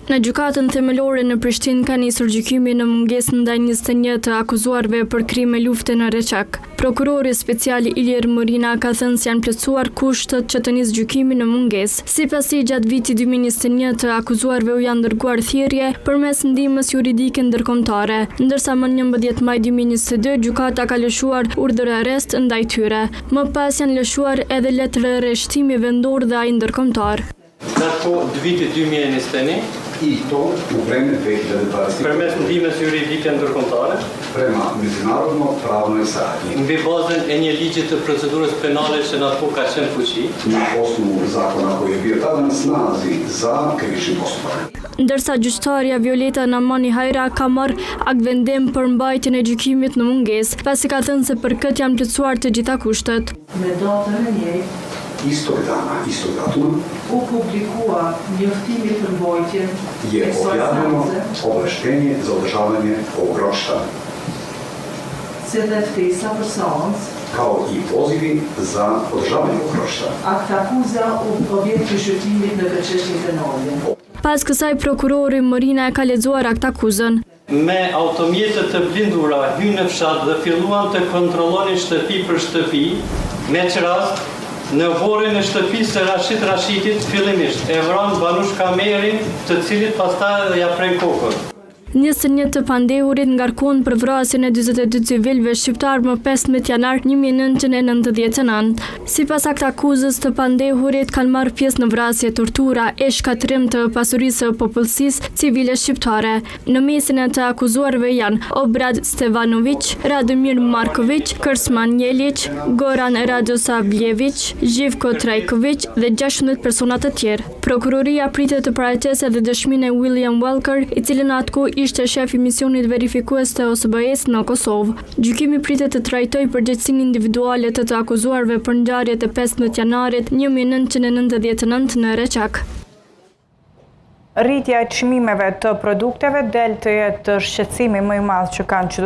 Në gjykatën themelore në Prishtinë ka nisur gjykimi në mungesë ndaj 21 të akuzuarve për krime lufte në Reçak. Prokurori special Ilir Morina ka thënë se janë plotësuar kushtet që të nisë gjykimi në mungesë. Sipas tij, gjatë vitit 2021 të akuzuarve u janë dërguar thirrje përmes ndihmës juridike ndërkombëtare, ndërsa më 11 maj 2022 gjykata ka lëshuar urdhër arrest ndaj tyre. Më pas janë lëshuar edhe letër arrestimi vendor dhe ai ndërkombëtar. Në vitit 2021 i to u vreme 2020. Përmes ndihmës juridike ndërkombëtare prema međunarodno pravnoj saradnji. Mbi bazën e një ligji të procedurës penale që na ka qenë fuqi. Na osnovu zakona koji je bio tada na snazi za krivični postupak. Ndërsa gjyqtarja Violeta Namani Hajra ka marrë akt vendim për mbajtjen e gjykimit në mungesë, pasi ka thënë se për këtë janë plotësuar të gjitha kushtet. Me datën e njëjtë Istog dana, istog datuma u publikua njoftimi për mbajtjen je objavljeno obaveštenje za održavanje ovog ročišta, se dhe ftesa për seancë, kao i pozivi za održavanje ovog ročišta. akt akuza u objekt të shqyrtimit në përçeshjen penale. Pas kësaj prokurori Morina e ka lexuar akt akuzën. Me automjete të blindura hynë në fshat dhe filluan të kontrollonin shtëpi për shtëpi, me që rast në vorrin e shtëpisë së Rashid Rashidit fillimisht e vran Banush Kamerin, të cilit pastaj ja prek kokën. 21 të pandehurit ngarkuan për vrasjen e 42 civilëve shqiptar më 15 janar 1999. Sipas akt akuzës, të pandehurit kanë marrë pjesë në vrasje, tortura e shkatrim të pasurisë së popullsisë civile shqiptare. Në mesin e të akuzuarve janë Obrad Stevanović, Radomir Marković, Krsman Njelić, Goran Radosavljević, Živko Trajković dhe 16 persona të tjerë. Prokuroria pritet të paraqesë edhe dëshminë e William Walker, i cili në atë kohë ishte shef i misionit verifikues të OSBE-s në Kosovë. Gjykimi pritet të trajtojë përgjegjësinë individuale të akuzuarve për ngjarjet e 15 janarit 1999 në Reçak. Rritja e çmimeve të produkteve del të jetë shqetësimi më i madh që kanë qytetarët